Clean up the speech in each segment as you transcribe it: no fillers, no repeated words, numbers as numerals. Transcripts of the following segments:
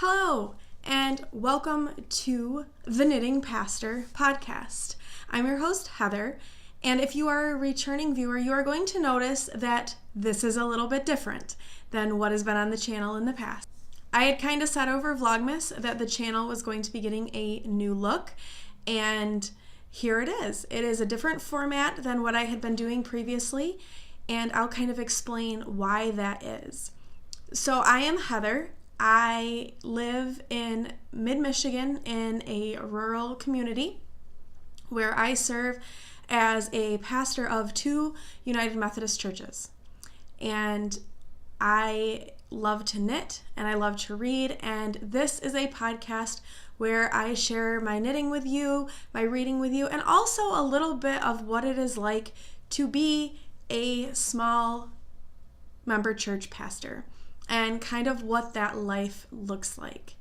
Hello, and welcome to the Knitting Pastor podcast. I'm your host, Heather, and if you are a returning viewer, you are going to notice that this is a little bit different than what has been on the channel in the past. I had kind of said over Vlogmas that the channel was going to be getting a new look, and here it is. It is a different format than what I had been doing previously, and I'll kind of explain why that is. So I am Heather. I live in mid-Michigan in a rural community where I serve as a pastor of two United Methodist churches. And I love to knit and I love to read, and this is a podcast where I share my knitting with you, my reading with you, and also a little bit of what it is like to be a small member church pastor and kind of what that life looks like.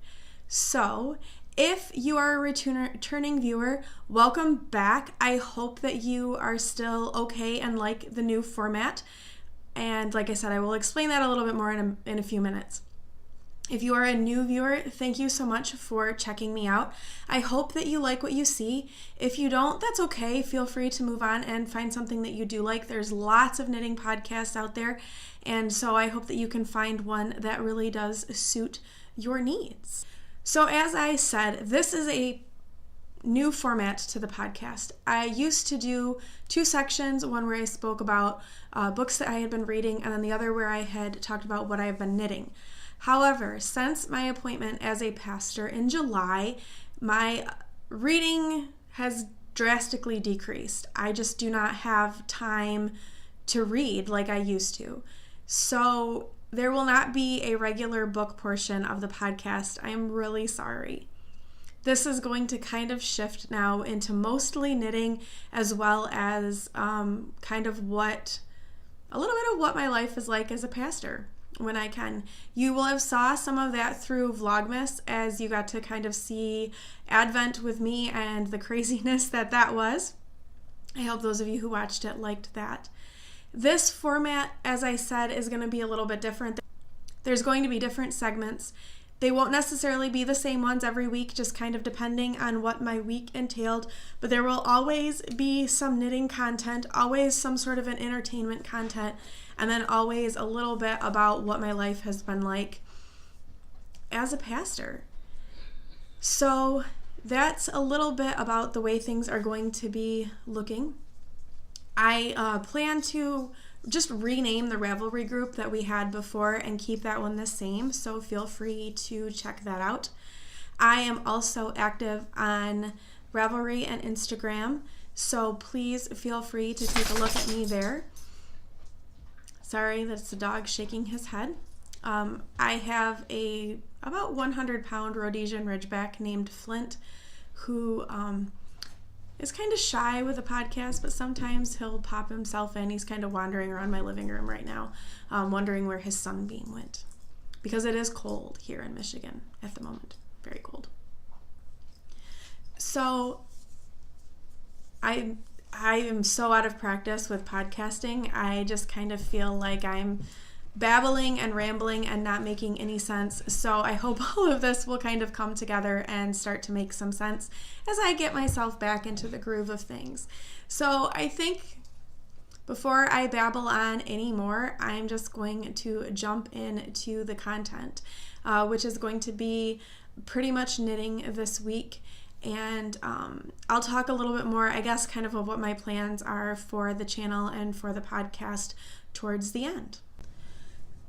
So, if you are a returning viewer, welcome back. I hope that you are still okay and like the new format. And like I said, I will explain that a little bit more in a few minutes. If you are a new viewer, thank you so much for checking me out. I hope that you like what you see. If you don't, that's okay. Feel free to move on and find something that you do like. There's lots of knitting podcasts out there, and so I hope that you can find one that really does suit your needs. So as I said, this is a new format to the podcast. I used to do two sections, one where I spoke about books that I had been reading, and then the other where I had talked about what I have been knitting. However, since my appointment as a pastor in July, my reading has drastically decreased. I just do not have time to read like I used to. So there will not be a regular book portion of the podcast. I am really sorry. This is going to kind of shift now into mostly knitting, as well as kind of a little bit of what my life is like as a pastor when I can. You will have saw some of that through Vlogmas, as you got to kind of see Advent with me and the craziness that was. I hope those of you who watched it liked that. This format, as I said, is going to be a little bit different. There's going to be different segments. They won't necessarily be the same ones every week, just kind of depending on what my week entailed, but there will always be some knitting content, always some sort of an entertainment content, and then always a little bit about what my life has been like as a pastor. So that's a little bit about the way things are going to be looking. I plan to just rename the Ravelry group that we had before and keep that one the same, so feel free to check that out. I am also active on Ravelry and Instagram, so please feel free to take a look at me there. Sorry, that's the dog shaking his head. I have a about 100-pound Rhodesian Ridgeback named Flint, who is kind of shy with a podcast, but sometimes he'll pop himself in. He's kind of wandering around my living room right now, wondering where his sunbeam went, because it is cold here in Michigan at the moment, very cold. So I am so out of practice with podcasting. I just kind of feel like I'm babbling and rambling and not making any sense. So I hope all of this will kind of come together and start to make some sense as I get myself back into the groove of things. So I think before I babble on anymore, I'm just going to jump into the content, which is going to be pretty much knitting this week. And I'll talk a little bit more, I guess, kind of what my plans are for the channel and for the podcast towards the end.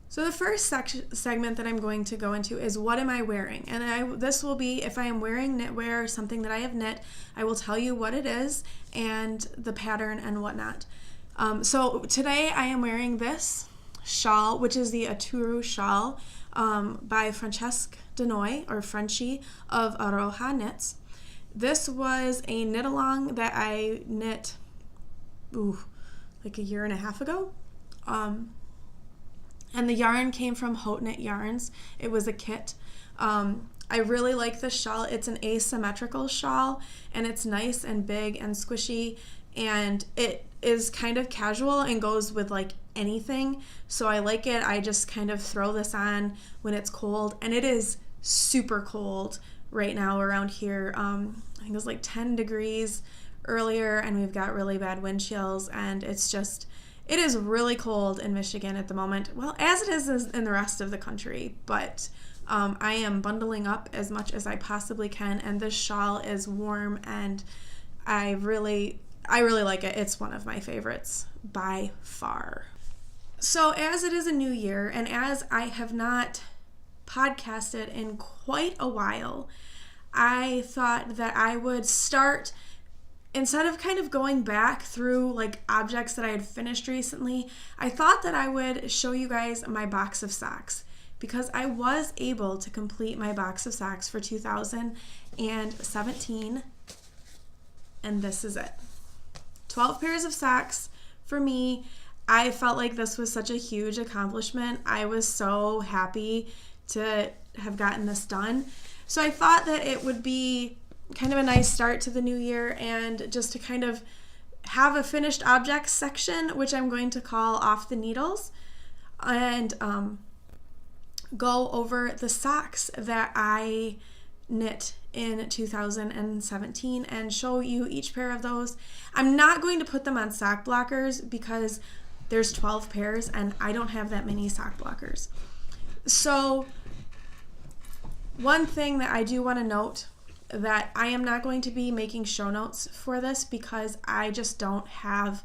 So the first segment that I'm going to go into is what am I wearing? And this will be, if I am wearing knitwear or something that I have knit, I will tell you what it is and the pattern and whatnot. So today I am wearing this shawl, which is the Aturu shawl by Francesca Denoy, or Frenchie, of Aroha Knits. This was a knit-along that I knit like a year and a half ago. And the yarn came from Haute Knit Yarns. It was a kit. I really like this shawl. It's an asymmetrical shawl, and it's nice and big and squishy, and it is kind of casual and goes with like anything. So I like it. I just kind of throw this on when it's cold, and it is super cold right now around here. I think it was like 10 degrees earlier, and we've got really bad wind chills, and it is really cold in Michigan at the moment. Well, as it is in the rest of the country, but I am bundling up as much as I possibly can, and this shawl is warm, and I really like it. It's one of my favorites by far. So as it is a new year, and as I have not podcasted in quite a while, I thought that I would start, instead of kind of going back through like objects that I had finished recently, I thought that I would show you guys my box of socks, because I was able to complete my box of socks for 2017, and this is it. 12 pairs of socks for me. I felt like this was such a huge accomplishment. I was so happy to have gotten this done. So I thought that it would be kind of a nice start to the new year, and just to kind of have a finished objects section, which I'm going to call Off the Needles, and go over the socks that I knit in 2017 and show you each pair of those. I'm not going to put them on sock blockers because there's 12 pairs and I don't have that many sock blockers. So one thing that I do want to note, that I am not going to be making show notes for this because I just don't have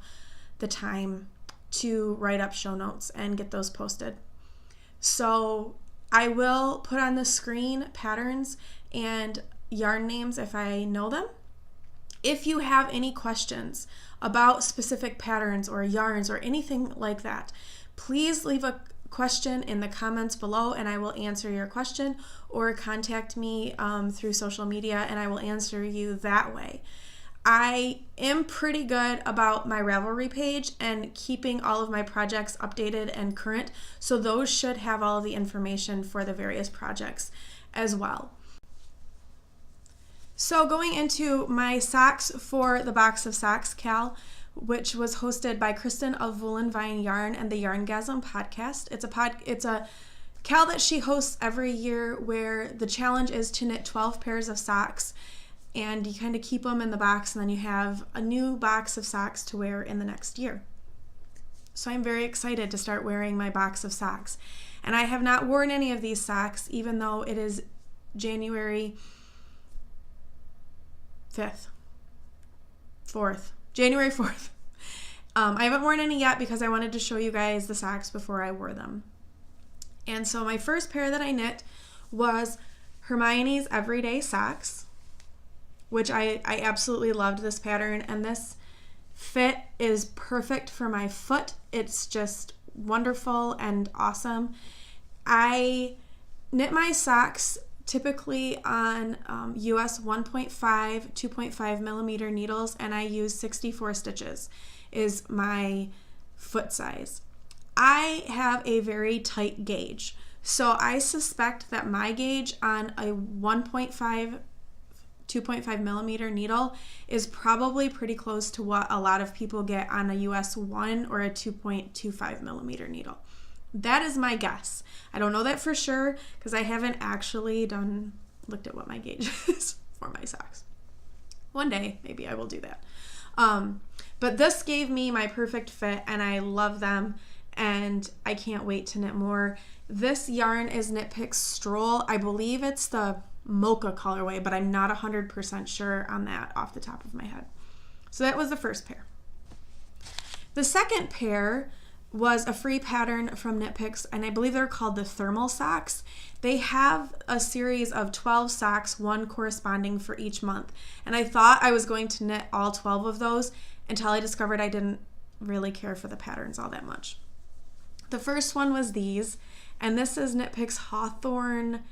the time to write up show notes and get those posted. So I will put on the screen patterns and yarn names if I know them. If you have any questions about specific patterns or yarns or anything like that, please leave a question in the comments below and I will answer your question, or contact me through social media and I will answer you that way. I am pretty good about my Ravelry page and keeping all of my projects updated and current, so those should have all of the information for the various projects as well. So going into my socks for the Box of Socks Cal, which was hosted by Kristen of Woolenvine Yarn and the Yarngasm podcast. It's a Cal that she hosts every year, where the challenge is to knit 12 pairs of socks, and you kind of keep them in the box, and then you have a new box of socks to wear in the next year. So I'm very excited to start wearing my box of socks. And I have not worn any of these socks, even though it is January 4th. I haven't worn any yet because I wanted to show you guys the socks before I wore them. And so my first pair that I knit was Hermione's Everyday Socks, which I absolutely loved this pattern, and this fit is perfect for my foot. It's just wonderful and awesome. I knit my socks typically on US 1.5, 2.5 millimeter needles, and I use 64 stitches is my foot size. I have a very tight gauge, so I suspect that my gauge on a 1.5, 2.5 millimeter needle is probably pretty close to what a lot of people get on a US 1 or a 2.25 millimeter needle. That is my guess. I don't know that for sure because I haven't actually looked at what my gauge is for my socks. One day, maybe I will do that. But this gave me my perfect fit, and I love them, and I can't wait to knit more. This yarn is Knit Picks Stroll. I believe it's the mocha colorway, but I'm not 100% sure on that off the top of my head. So that was the first pair. The second pair was a free pattern from Knit Picks, and I believe they're called the Thermal Socks. They have a series of 12 socks, one corresponding for each month. And I thought I was going to knit all 12 of those until I discovered I didn't really care for the patterns all that much. The first one was these, and this is Knit Picks Hawthorne.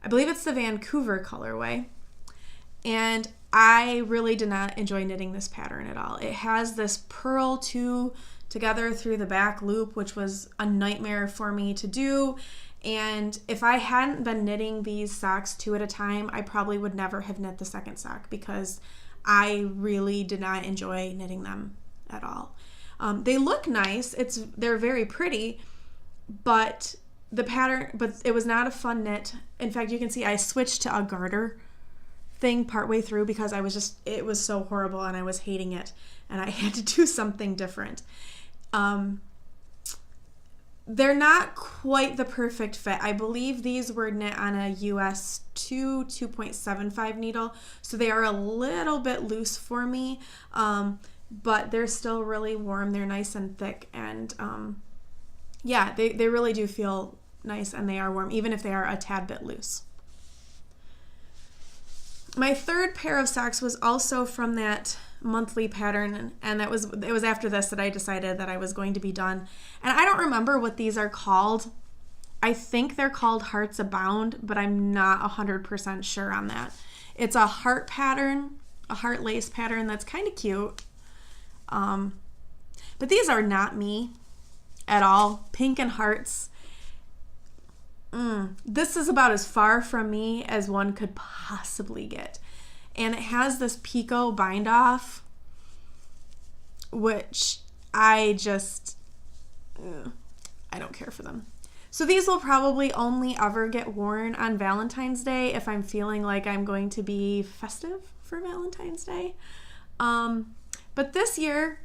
I believe it's the Vancouver colorway. And I really did not enjoy knitting this pattern at all. It has this purl together through the back loop, which was a nightmare for me to do. And if I hadn't been knitting these socks 2 at a time, I probably would never have knit the second sock because I really did not enjoy knitting them at all. They look nice. They're very pretty, but the pattern, but it was not a fun knit. In fact, you can see I switched to a garter thing partway through because it was so horrible and I was hating it and I had to do something different. They're not quite the perfect fit. I believe these were knit on a US 2.75 needle, so they are a little bit loose for me, but they're still really warm. They're nice and thick, and yeah, they really do feel nice, and they are warm, even if they are a tad bit loose. My third pair of socks was also from that monthly pattern, and it was after this that I decided that I was going to be done. And I don't remember what these are called. I think they're called Hearts Abound, but I'm not 100% sure on that. It's a heart pattern, a heart lace pattern that's kind of cute. But these are not me at all. Pink and hearts. This is about as far from me as one could possibly get. And it has this picot bind off, which I don't care for them. So these will probably only ever get worn on Valentine's Day if I'm feeling like I'm going to be festive for Valentine's Day. But this year,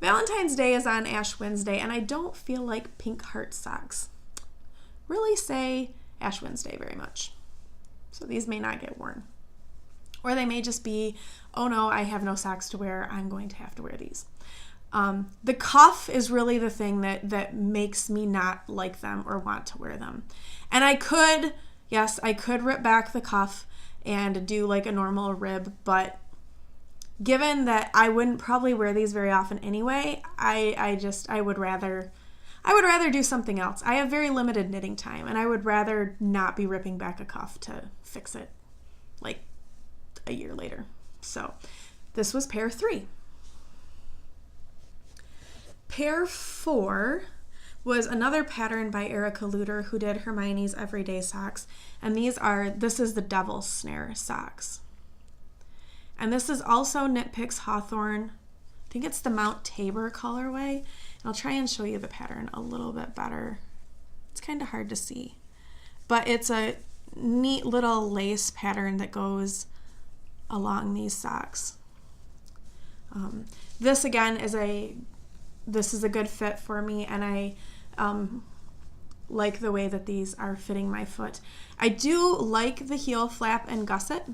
Valentine's Day is on Ash Wednesday, and I don't feel like pink heart socks really say Ash Wednesday very much. So these may not get worn. Or they may just be, oh no, I have no socks to wear, I'm going to have to wear these. The cuff is really the thing that makes me not like them or want to wear them. And I could rip back the cuff and do like a normal rib, but given that I wouldn't probably wear these very often anyway, I would rather do something else. I have very limited knitting time, and I would rather not be ripping back a cuff to fix it like a year later. So this was pair 3. Pair 4 was another pattern by Erica Luder, who did Hermione's Everyday Socks, and this is the Devil's Snare socks. And this is also Knit Picks Hawthorne. I think it's the Mount Tabor colorway. And I'll try and show you the pattern a little bit better. It's kind of hard to see, but it's a neat little lace pattern that goes along these socks. This again is a good fit for me, and I like the way that these are fitting my foot. I do like the heel flap and gusset.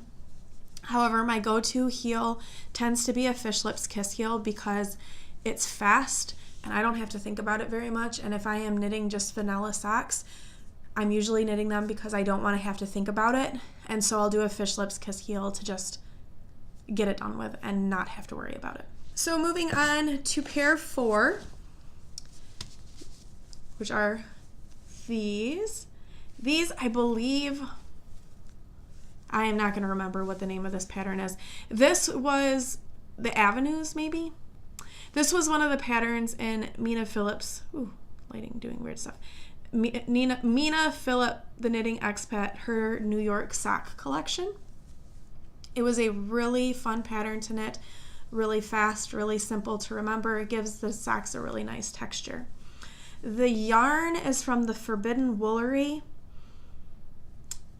However, my go-to heel tends to be a Fish Lips Kiss heel because it's fast and I don't have to think about it very much. And if I am knitting just vanilla socks, I'm usually knitting them because I don't want to have to think about it. And so I'll do a Fish Lips Kiss heel to just get it done with and not have to worry about it. So moving on to pair 4, which are these. These, I believe, I am not going to remember what the name of this pattern is. This was the Avenues, maybe? This was one of the patterns in Mina Phillips. Ooh, lighting doing weird stuff. Mina Phillip, the Knitting Expat, her New York sock collection. It was a really fun pattern to knit, really fast, really simple to remember. It gives the socks a really nice texture. The yarn is from the Forbidden Woolery,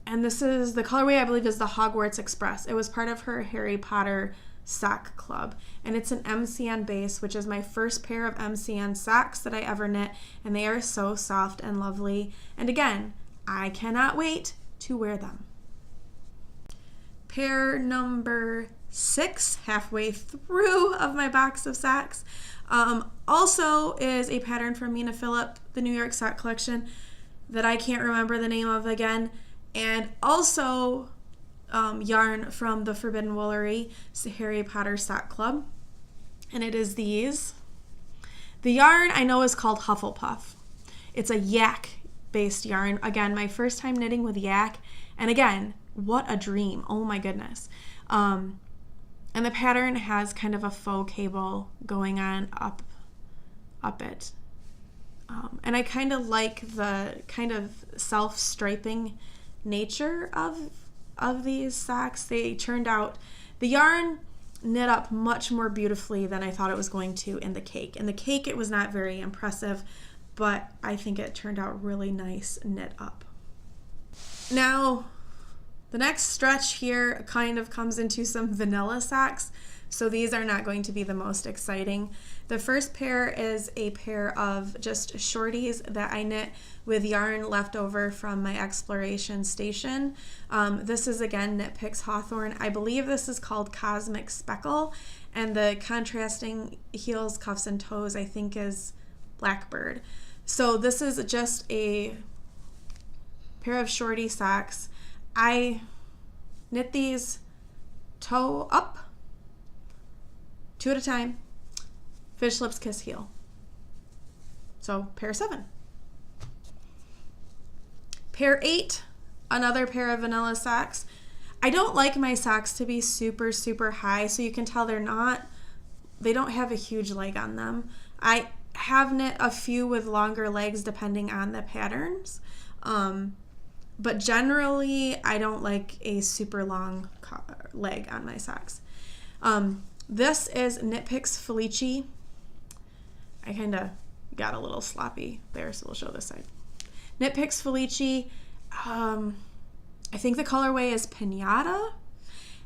and this is the colorway, I believe, is the Hogwarts Express. It was part of her Harry Potter sock club, and it's an MCN base, which is my first pair of MCN socks that I ever knit, and they are so soft and lovely. And again, I cannot wait to wear them. Pair number 6, halfway through of my box of socks, also is a pattern from Mina Phillip, the New York sock collection, that I can't remember the name of again, and also yarn from the Forbidden Woolery, Harry Potter sock club, and it is these. The yarn I know is called Hufflepuff. It's a yak based yarn. Again, my first time knitting with yak, and again, what a dream. Oh my goodness. And the pattern has kind of a faux cable going on up it. And I kind of like the kind of self-striping nature of these socks. They turned out, the yarn knit up much more beautifully than I thought it was going to in the cake. In the cake, it was not very impressive, but I think it turned out really nice knit up. Now, the next stretch here kind of comes into some vanilla socks, so these are not going to be the most exciting. The first pair is a pair of just shorties that I knit with yarn left over from my exploration station. This is again Knit Picks Hawthorne. I believe this is called Cosmic Speckle, and the contrasting heels, cuffs, and toes I think is Blackbird. So this is just a pair of shorty socks. I knit these toe up, 2 at a time, fish, lips, kiss, heel. So pair 7. Pair 8, another pair of vanilla socks. I don't like my socks to be super, super high, so you can tell they don't have a huge leg on them. I have knit a few with longer legs depending on the patterns, but generally I don't like a super long leg on my socks. This is Knit Picks Felici. I kind of got a little sloppy there, so we'll show this side. Knit Picks Felici. I think the colorway is Pinata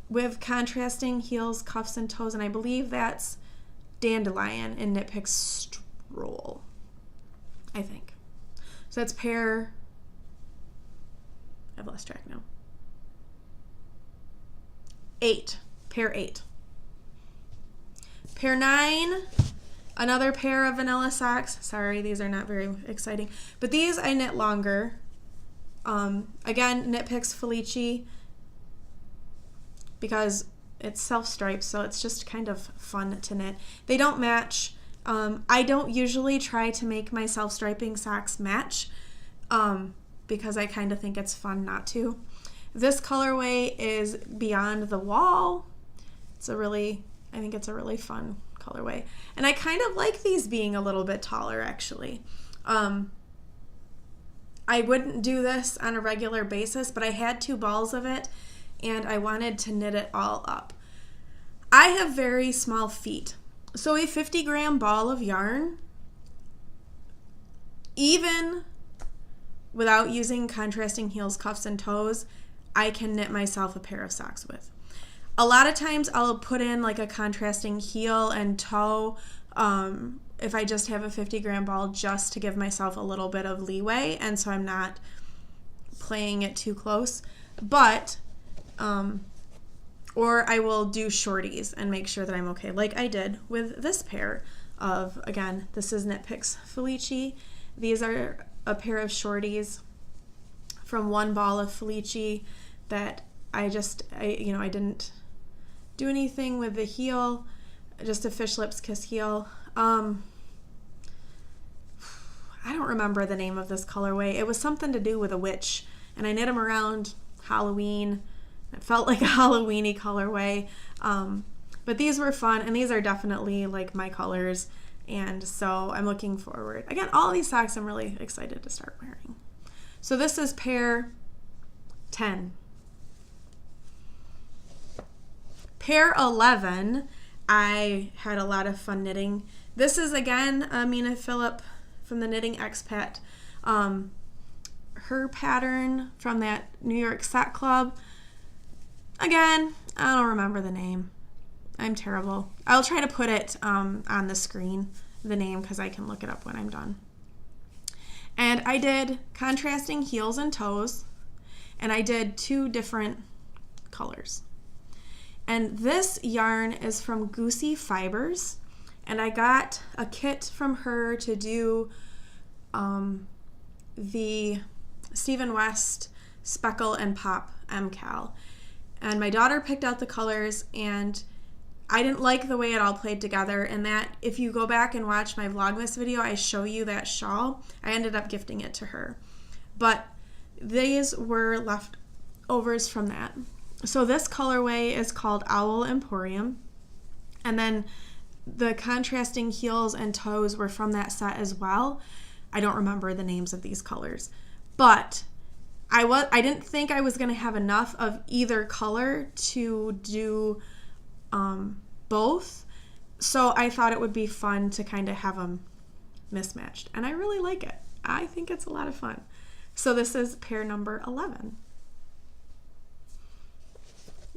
with contrasting heels, cuffs, and toes, and I believe that's Dandelion in Knit Picks Stroll, I think. So that's pair, I've lost track now, 8, pair 8. Pair 9, another pair of vanilla socks. Sorry, these are not very exciting, but these I knit longer. Again, Knit Picks Felici, because it's self-striped, so it's just kind of fun to knit. They don't match. I don't usually try to make my self-striping socks match, because I kind of think it's fun not to. This colorway is Beyond the Wall. I think it's a really fun colorway. And I kind of like these being a little bit taller, actually. I wouldn't do this on a regular basis, but I had 2 balls of it, and I wanted to knit it all up. I have very small feet, so a 50-gram ball of yarn, even without using contrasting heels, cuffs, and toes, I can knit myself a pair of socks with. A lot of times I'll put in like a contrasting heel and toe if I just have a 50-gram ball, just to give myself a little bit of leeway, and so I'm not playing it too close. But or I will do shorties and make sure that I'm okay, like I did with this pair of, again, this is Knit Picks Felici. These are a pair of shorties from one ball of Felici that I didn't do anything with the heel, just a fish, lips, kiss, heel. I don't remember the name of this colorway. It was something to do with a witch, and I knit them around Halloween. It felt like a Halloween-y colorway, but these were fun, and these are definitely like my colors, and so I'm looking forward. Again, all these socks I'm really excited to start wearing. So this is pair 10. Pair 11, I had a lot of fun knitting. This is again Mina Phillip from the Knitting Expat. Her pattern from that New York Sock Club. Again, I don't remember the name. I'm terrible. I'll try to put it on the screen, the name, because I can look it up when I'm done. And I did contrasting heels and toes, and I did 2 different colors. And this yarn is from Goosey Fibers, and I got a kit from her to do the Stephen West Speckle and Pop MCal. And my daughter picked out the colors, and I didn't like the way it all played together, and that if you go back and watch my Vlogmas video, I show you that shawl. I ended up gifting it to her. But these were leftovers from that. So this colorway is called Owl Emporium, and then the contrasting heels and toes were from that set as well. I don't remember the names of these colors, but I didn't think I was going to have enough of either color to do both, so I thought it would be fun to kind of have them mismatched, and I really like it. I think it's a lot of fun. So this is pair number 11.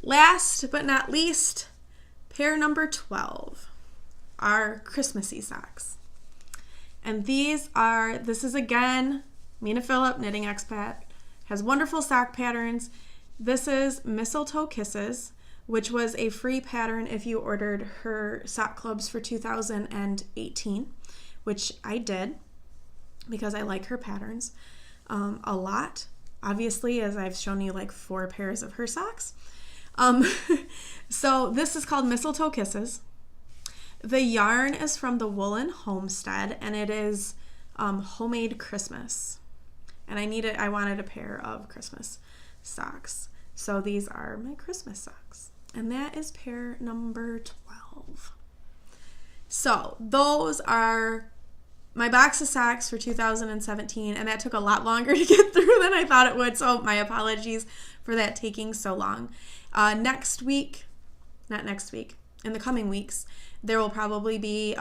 Last but not least, pair number 12 are Christmassy socks. And this is again, Mina Phillip, Knitting Expat, has wonderful sock patterns. This is Mistletoe Kisses, which was a free pattern if you ordered her sock clubs for 2018, which I did because I like her patterns a lot. Obviously, as I've shown you like 4 pairs of her socks. So this is called Mistletoe Kisses. The yarn is from the Woolen Homestead, and it is homemade Christmas. And I wanted a pair of Christmas socks. So these are my Christmas socks. And that is pair number 12. So those are my box of socks for 2017, and that took a lot longer to get through than I thought it would. So my apologies for that taking so long. In the coming weeks, there will probably be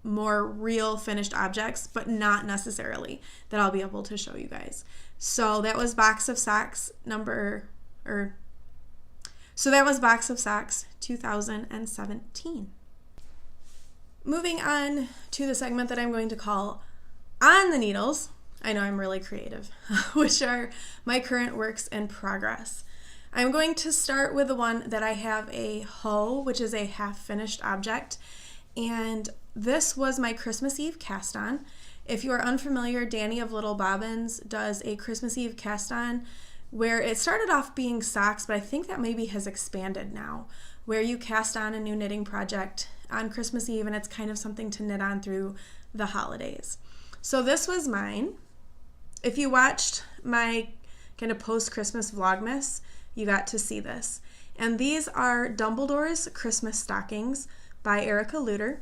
more real finished objects, but not necessarily that I'll be able to show you guys. So that was box of socks 2017. Moving on to the segment that I'm going to call On the Needles. I know I'm really creative, which are my current works in progress. I'm going to start with the one that I have a hoe, which is a half-finished object, and this was my Christmas Eve cast-on. If you are unfamiliar, Danny of Little Bobbins does a Christmas Eve cast-on where it started off being socks, but I think that maybe has expanded now, where you cast on a new knitting project on Christmas Eve, and it's kind of something to knit on through the holidays. So this was mine. If you watched my kind of post-Christmas Vlogmas, you got to see this. And these are Dumbledore's Christmas Stockings by Erica Luter.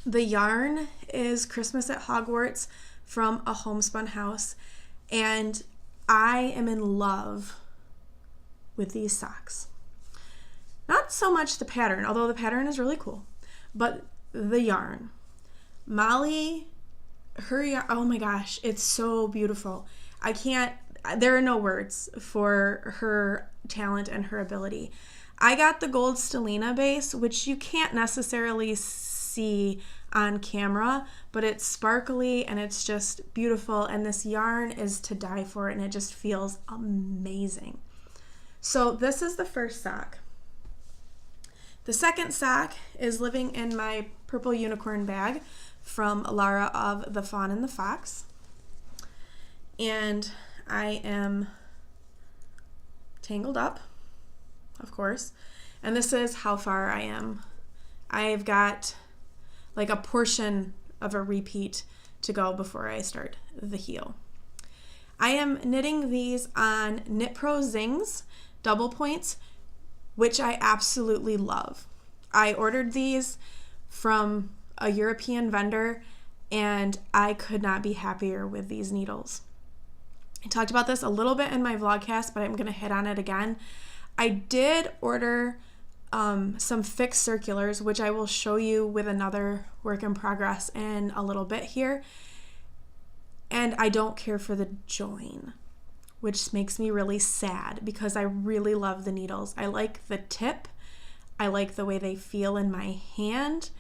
The yarn is Christmas at Hogwarts from a Homespun House, and I am in love with these socks. Not so much the pattern, although the pattern is really cool, but the yarn. Molly, her yarn, oh my gosh, it's so beautiful. There are no words for her talent and her ability. I got the gold Stellina base, which you can't necessarily see on camera, but it's sparkly and it's just beautiful, and this yarn is to die for, and it just feels amazing. So this is the first sock. The second sock is living in my purple unicorn bag from Lara of The Fawn and the Fox. And I am tangled up, of course, and this is how far I am. I've got like a portion of a repeat to go before I start the heel. I am knitting these on Knit Pro Zings double points, which I absolutely love. I ordered these from a European vendor, and I could not be happier with these needles. I talked about this a little bit in my vlogcast, but I'm going to hit on it again. I did order some fixed circulars, which I will show you with another work in progress in a little bit here. And I don't care for the join, which makes me really sad because I really love the needles. I like the tip. I like the way they feel in my hand.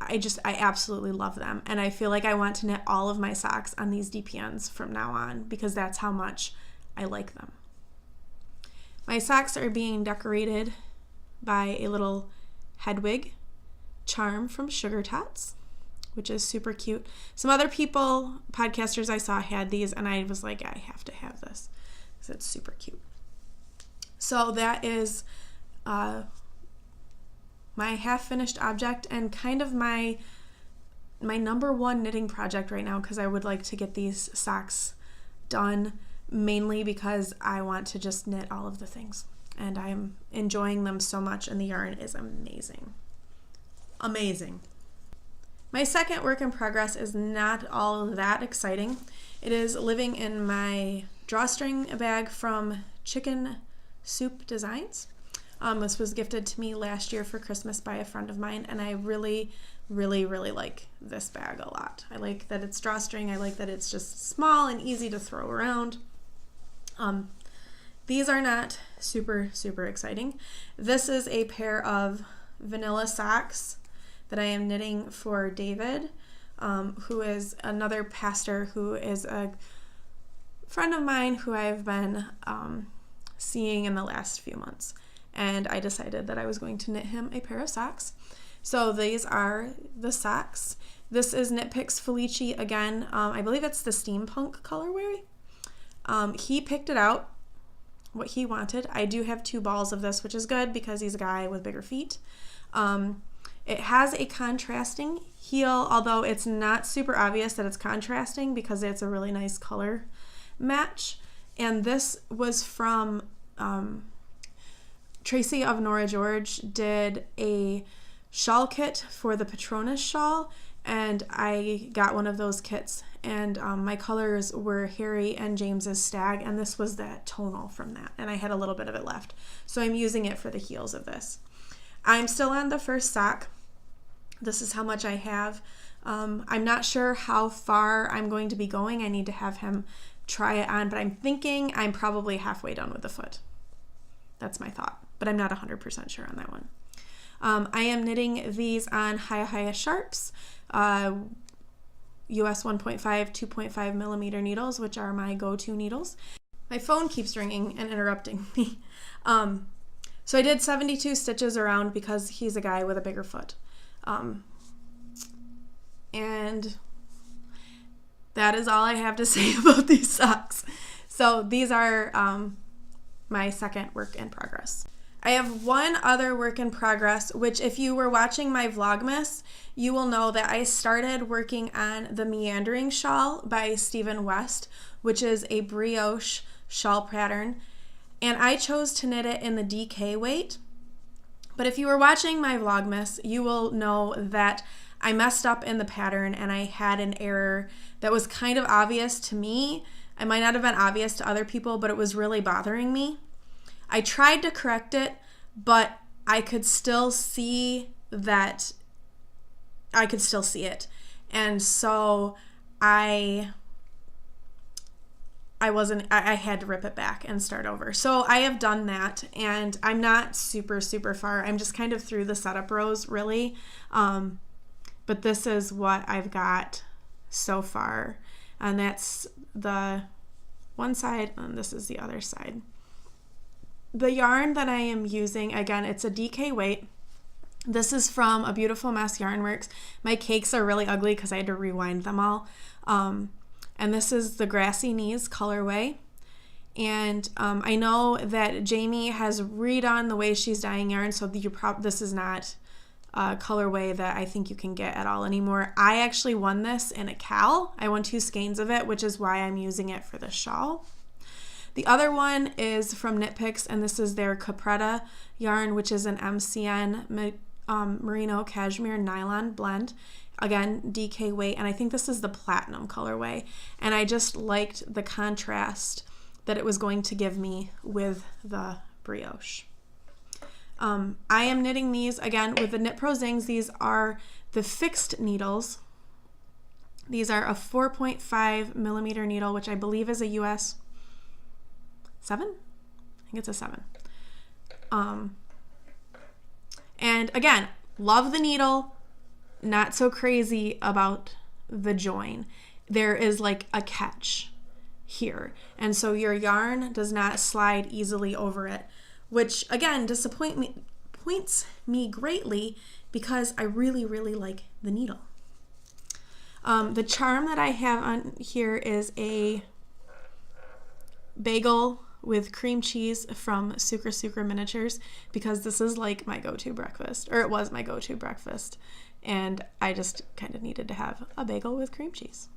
I absolutely love them. And I feel like I want to knit all of my socks on these DPNs from now on because that's how much I like them. My socks are being decorated by a little Hedwig charm from Sugar Tots, which is super cute. Some other podcasters I saw had these, and I was like, I have to have this because it's super cute. So that is my half-finished object and kind of my number one knitting project right now, because I would like to get these socks done mainly because I want to just knit all of the things, and I'm enjoying them so much, and the yarn is amazing. Amazing. My second work in progress is not all that exciting. It is living in my drawstring bag from Chicken Soup Designs. This was gifted to me last year for Christmas by a friend of mine, and I really really, really like this bag a lot. I like that it's drawstring. I like that it's just small and easy to throw around. These are not super, super exciting. This is a pair of vanilla socks that I am knitting for David, who is another pastor who is a friend of mine who I've been seeing in the last few months. And I decided that I was going to knit him a pair of socks. So these are the socks. This is Knit Picks Felici again. I believe it's the steampunk colorway. He picked it out, what he wanted. I do have 2 balls of this, which is good because he's a guy with bigger feet. It has a contrasting heel, although it's not super obvious that it's contrasting because it's a really nice color match. And this was from Tracy of Nora George did a shawl kit for the Patronus shawl, and I got one of those kits, and my colors were Harry and James's stag, and this was that tonal from that, and I had a little bit of it left, so I'm using it for the heels of this. I'm still on the first sock. This is how much I have. I'm not sure how far I'm going to be going. I need to have him try it on, but I'm thinking I'm probably halfway done with the foot. That's my thought, but I'm not 100% sure on that one. I am knitting these on Hiya Sharps, US 1.5, 2.5 millimeter needles, which are my go-to needles. My phone keeps ringing and interrupting me. So I did 72 stitches around because he's a guy with a bigger foot. And that is all I have to say about these socks. So these are my second work in progress. I have one other work in progress, which if you were watching my Vlogmas, you will know that I started working on the Meandering Shawl by Stephen West, which is a brioche shawl pattern. And I chose to knit it in the DK weight. But if you were watching my Vlogmas, you will know that I messed up in the pattern and I had an error that was kind of obvious to me. It might not have been obvious to other people, but it was really bothering me. I tried to correct it, but I could still see it. And so I had to rip it back and start over. So I have done that, and I'm not super, super far. I'm just kind of through the setup rows, really. But this is what I've got so far. And that's the one side, and this is the other side. The yarn that I am using, again, it's a DK weight. This is from A Beautiful Mess Yarnworks. My cakes are really ugly because I had to rewind them all. And this is the Grassy Knees colorway. And I know that Jamie has redone the way she's dyeing yarn, so this is not a colorway that I think you can get at all anymore. I actually won this in a cal. I won 2 skeins of it, which is why I'm using it for the shawl. The other one is from Knit Picks, and this is their Capretta yarn, which is an MCN merino cashmere nylon blend. Again, DK weight, and I think this is the platinum colorway. And I just liked the contrast that it was going to give me with the brioche. I am knitting these again with the Knit Pro Zings. These are the fixed needles. These are a 4.5 millimeter needle, which I believe is a US 7? I think it's a 7. And again, love the needle, not so crazy about the join. There is like a catch here. And so your yarn does not slide easily over it, which again disappoints me greatly because I really, really like the needle. The charm that I have on here is a bagel with cream cheese from Sucre Miniatures, because this is like my go-to breakfast, or it was my go-to breakfast, and I just kind of needed to have a bagel with cream cheese.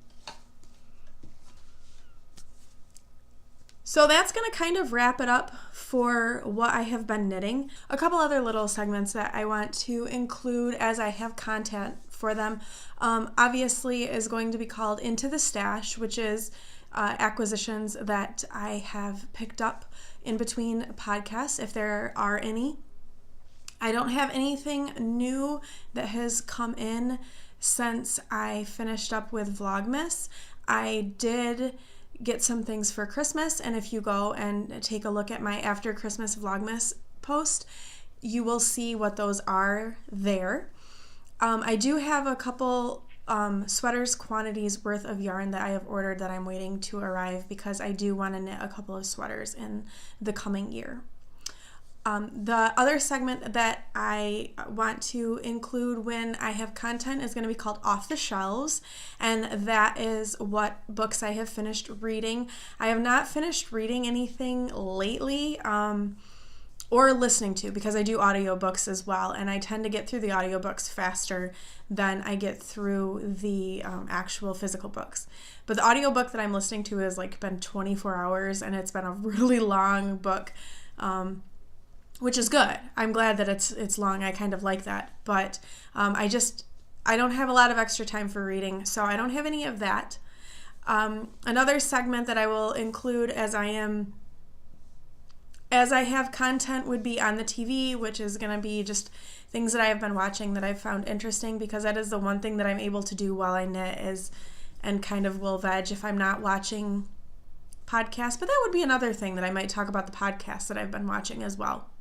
So that's going to kind of wrap it up for what I have been knitting. A couple other little segments that I want to include as I have content for them, obviously is going to be called Into the Stash, which is acquisitions that I have picked up in between podcasts, if there are any. I don't have anything new that has come in since I finished up with Vlogmas. I did get some things for Christmas, and if you go and take a look at my after Christmas Vlogmas post, you will see what those are there. I do have a couple sweaters quantities worth of yarn that I have ordered that I'm waiting to arrive because I do want to knit a couple of sweaters in the coming year. The other segment that I want to include when I have content is going to be called Off the Shelves, and that is what books I have finished reading. I have not finished reading anything lately or listening to, because I do audiobooks as well, and I tend to get through the audiobooks faster than I get through the actual physical books. But the audiobook that I'm listening to has been 24 hours, and it's been a really long book. Which is good. I'm glad that it's long. I kind of like that. But I don't have a lot of extra time for reading, so I don't have any of that. Another segment that I will include as I have content would be on the TV, which is going to be just things that I have been watching that I've found interesting, because that is the one thing that I'm able to do while I knit and kind of will veg if I'm not watching podcasts. But that would be another thing that I might talk about, the podcasts that I've been watching as well.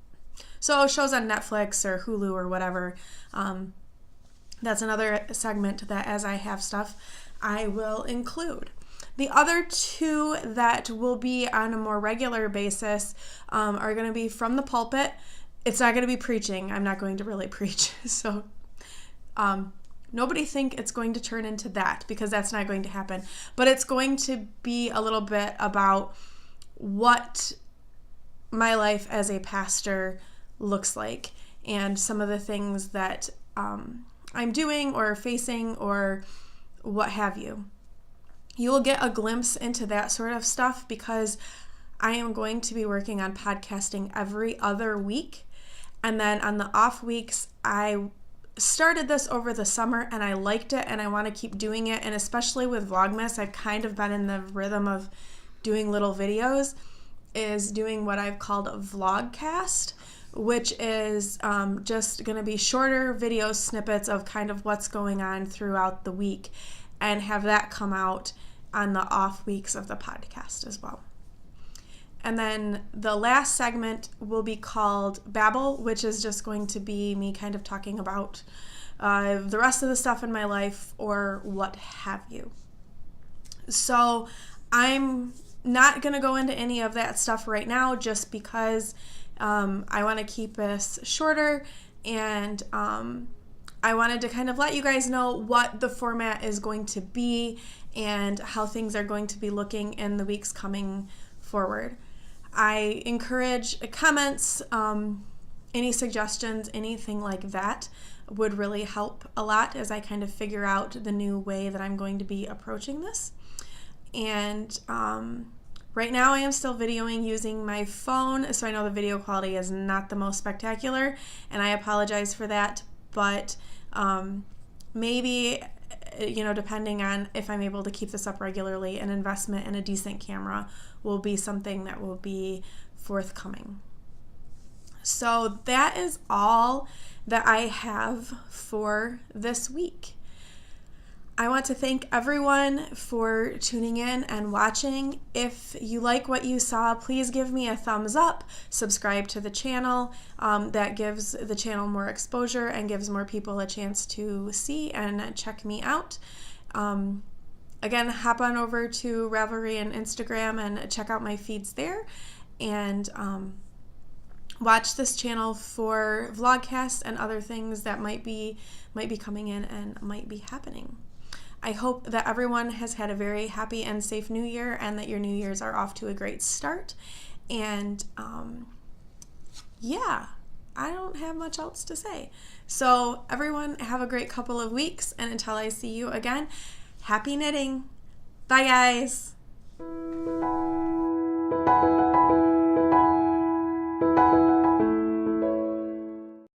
So shows on Netflix or Hulu or whatever, that's another segment that as I have stuff, I will include. The other two that will be on a more regular basis are going to be from the pulpit. It's not going to be preaching. I'm not going to really preach. So nobody think it's going to turn into that, because that's not going to happen. But it's going to be a little bit about what my life as a pastor looks like, and some of the things that I'm doing or facing or what have you. You will get a glimpse into that sort of stuff, because I am going to be working on podcasting every other week. And then on the off weeks, I started this over the summer and I liked it and I want to keep doing it. And especially with Vlogmas, I've kind of been in the rhythm of doing little videos, is doing what I've called a vlogcast, which is just going to be shorter video snippets of kind of what's going on throughout the week, and have that come out on the off weeks of the podcast as well. And then the last segment will be called Babble, which is just going to be me kind of talking about the rest of the stuff in my life or what have you. So I'm not going to go into any of that stuff right now, just because I want to keep this shorter, and I wanted to kind of let you guys know what the format is going to be and how things are going to be looking in the weeks coming forward. I encourage comments, any suggestions, anything like that would really help a lot as I kind of figure out the new way that I'm going to be approaching this. And right now I am still videoing using my phone, so I know the video quality is not the most spectacular, and I apologize for that, but maybe, depending on if I'm able to keep this up regularly, an investment in a decent camera will be something that will be forthcoming. So that is all that I have for this week. I want to thank everyone for tuning in and watching. If you like what you saw, please give me a thumbs up, subscribe to the channel. That gives the channel more exposure and gives more people a chance to see and check me out. Again, hop on over to Ravelry and Instagram and check out my feeds there. And watch this channel for vlogcasts and other things that might be coming in and might be happening. I hope that everyone has had a very happy and safe New Year, and that your New Year's are off to a great start. And yeah, I don't have much else to say. So everyone have a great couple of weeks, and until I see you again, happy knitting. Bye guys.